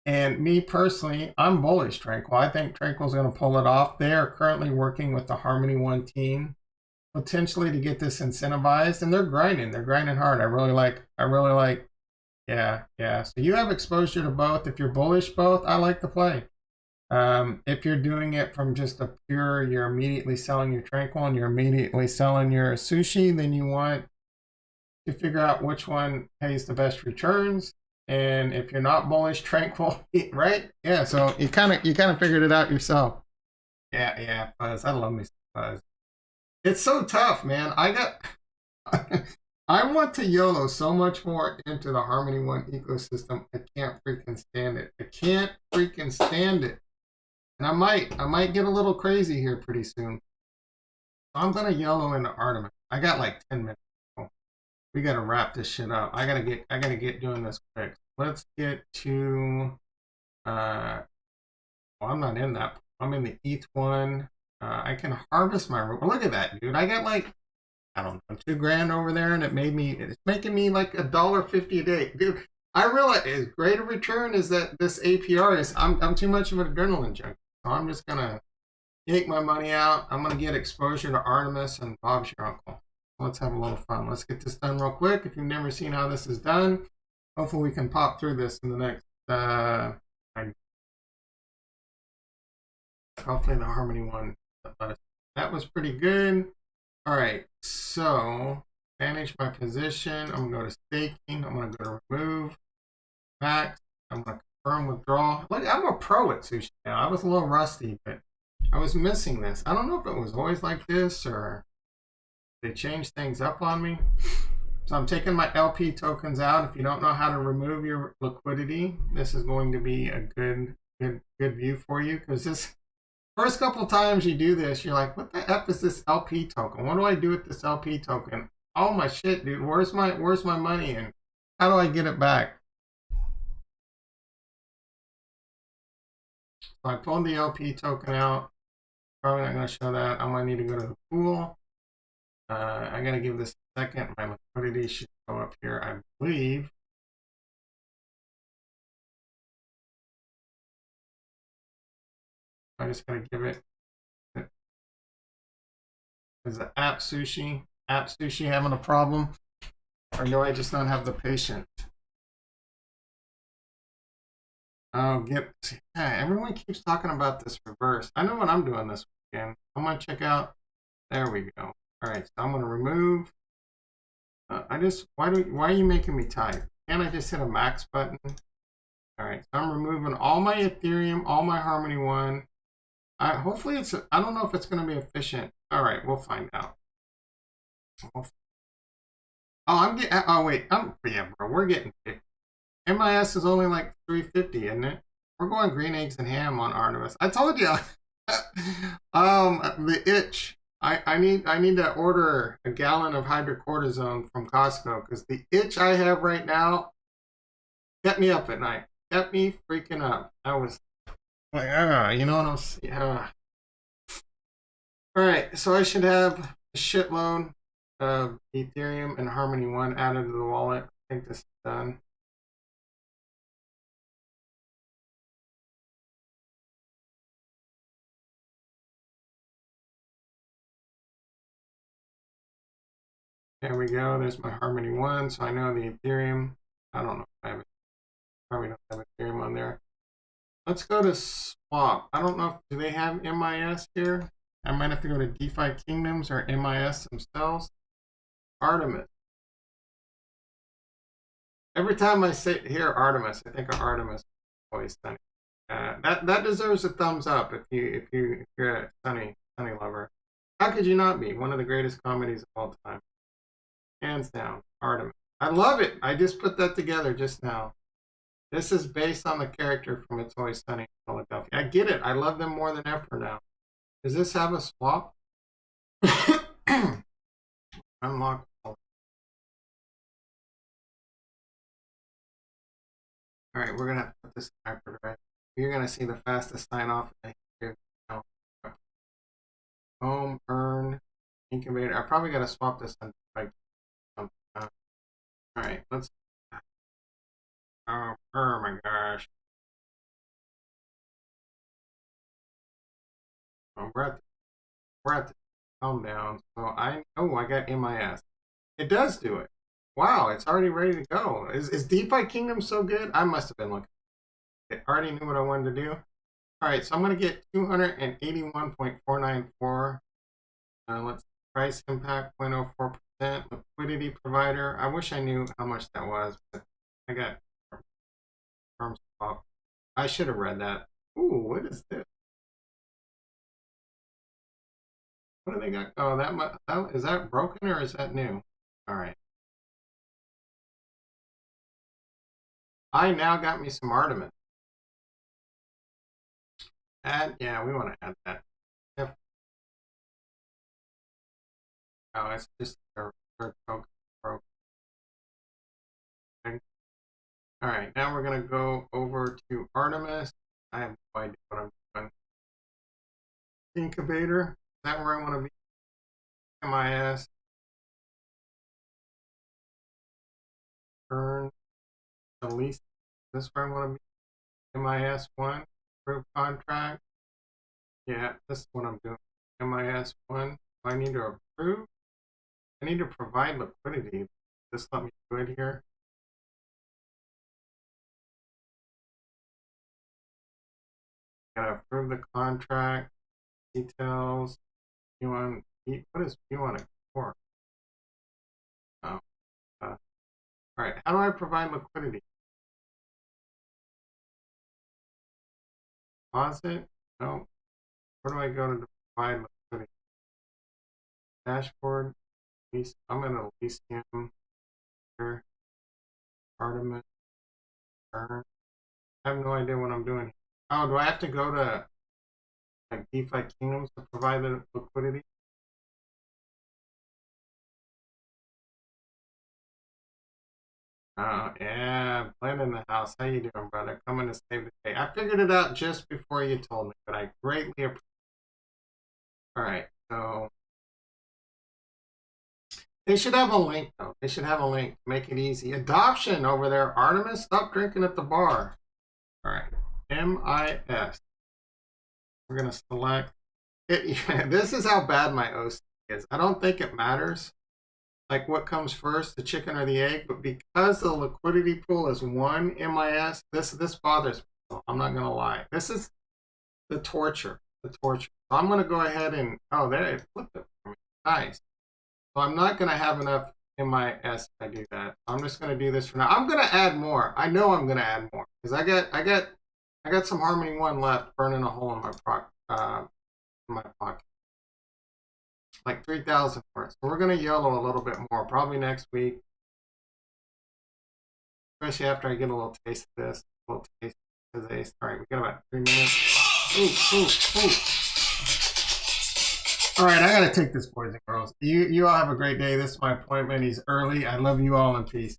and me personally, I'm bullish Tranquil. I think Tranquil's going to pull it off. They are currently working with the Harmony One team, potentially to get this incentivized, and they're grinding. They're grinding hard. I really like. Yeah. So you have exposure to both. If you're bullish both, I like the play. If you're doing it from just a pure, you're immediately selling your Tranquil and you're immediately selling your sushi, then you want to figure out which one pays the best returns. And if you're not bullish Tranquil, right? Yeah, so you kind of figured it out yourself. Yeah, Fuzz. I love me some Fuzz. It's so tough, man. I want to YOLO so much more into the Harmony One ecosystem. I can't freaking stand it. I can't freaking stand it. And I might get a little crazy here pretty soon. So I'm gonna YOLO into Artemis. I got like 10 minutes. We gotta wrap this shit up. I gotta get doing this quick. Let's get to well, I'm not in that. I'm in the ETH one. I can harvest my look at that, dude. I got like, I don't know, $2,000 over there, and it's making me like $1.50 a day. Dude, I realize as great a return as that this APR is, I'm too much of an adrenaline junkie. So I'm just gonna take my money out. I'm gonna get exposure to Artemis, and Bob's your uncle. Let's have a little fun. Let's get this done real quick. If you've never seen how this is done, hopefully we can pop through this in the next, hopefully the Harmony one. That was pretty good. All right, so manage my position. I'm gonna go to staking. I'm gonna go to remove, max. I'm gonna confirm withdrawal. Look, I'm a pro at sushi now. I was a little rusty, but I was missing this. I don't know if it was always like this or they changed things up on me. So I'm taking my LP tokens out. If you don't know how to remove your liquidity, this is going to be a good view for you, because this first couple times you do this, you're like, what the F is this LP token? What do I do with this LP token? Oh my shit, dude, where's my money and how do I get it back? So I pulled the LP token out. Probably not going to show that. I'm going to need to go to the pool. I got to give this a second. My liquidity should go up here, I believe. I just got to give it. Is the app sushi having a problem? Or do I just not have the patience? Oh, yeah, everyone keeps talking about this reverse. I know what I'm doing this weekend. I'm going to check out. There we go. All right, so I'm going to remove. Why are you making me type? Can't I just hit a max button? All right, so I'm removing all my Ethereum, all my Harmony One. Hopefully I don't know if it's going to be efficient. All right, we'll find out. Yeah, bro, we're getting 50. MIS is only like 350, isn't it? We're going green eggs and ham on Artemis. I told you. The itch. I need to order a gallon of hydrocortisone from Costco, because the itch I have right now kept me up at night. Kept me freaking up. I was like, you know what I'm saying? All right, so I should have a shitload of Ethereum and Harmony One added to the wallet. I think this is done. There we go. There's my Harmony One, so I know the Ethereum. I don't know if I have it. Probably don't have Ethereum on there. Let's go to swap. I don't know if do they have MIS here. I might have to go to DeFi Kingdoms or MIS themselves. Artemis. Every time I hear Artemis, I think of Artemis. Always Sunny. That deserves a thumbs up if you're a Sunny lover. How could you not be? One of the greatest comedies of all time. Hands down, Artemis. I love it. I just put that together just now. This is based on the character from It's Always Sunny in Philadelphia. I get it. I love them more than ever now. Does this have a swap? Unlock. All right, we're going to have to put this in hyperdrive. You're going to see the fastest sign off. Home, earn, incubator. I probably got to swap this on. All right, let's. Oh my gosh. Oh, we're at the calm down. So I got MIS. It does do it. Wow, it's already ready to go. Is DeFi Kingdom so good? I must have been looking. I already knew what I wanted to do. All right, so I'm going to get 281.494. Let's price impact 0.04%. Liquidity provider. I wish I knew how much that was, but I got firm swap. I should have read that. Ooh, what is this? What do they got? Oh, is that broken or is that new? All right. I now got me some Artemis. Yeah, we want to add that. Oh, it's just a third token broke. Okay. All right, now we're going to go over to Artemis. I have no idea what I'm doing. Incubator. Is that where I want to be? MIS. Earn. Release. Is this where I want to be? MIS1. Proof contract. Yeah, this is what I'm doing. MIS1. Do I need to approve? I need to provide liquidity. Just let me do it here. Gotta approve the contract details. What is V1 for? Oh, all right. How do I provide liquidity? Deposit? No. Where do I go to provide liquidity? Dashboard. I'm gonna lease him here. Artemis. Earn. I have no idea what I'm doing. Oh, do I have to go to like DeFi Kingdoms to provide the liquidity? Oh, yeah, Blend in the house. How you doing, brother? Coming to save the day. I figured it out just before you told me, but I greatly appreciate it. All right, so they should have a link, though. They should have a link to make it easy. Adoption over there. Artemis, stop drinking at the bar. All right, MIS. We're going to select it. This is how bad my OC is. I don't think it matters. Like what comes first, the chicken or the egg, but because the liquidity pool is one MIS, this bothers me. I'm not gonna lie. This is the torture. The torture. So I'm gonna go ahead and there it flipped it for me. Nice. So I'm not gonna have enough MIS if I do that. I'm just gonna do this for now. I'm gonna add more. I know I'm gonna add more because I got some Harmony 1 left burning a hole in my pocket. Like 3,000 for it. So we're going to YOLO a little bit more, probably next week. Especially after I get a little taste of this. A little taste of this. All right, we got about 3 minutes. Ooh. All right, I got to take this, boys and girls. You all have a great day. This is my appointment. He's early. I love you all in peace.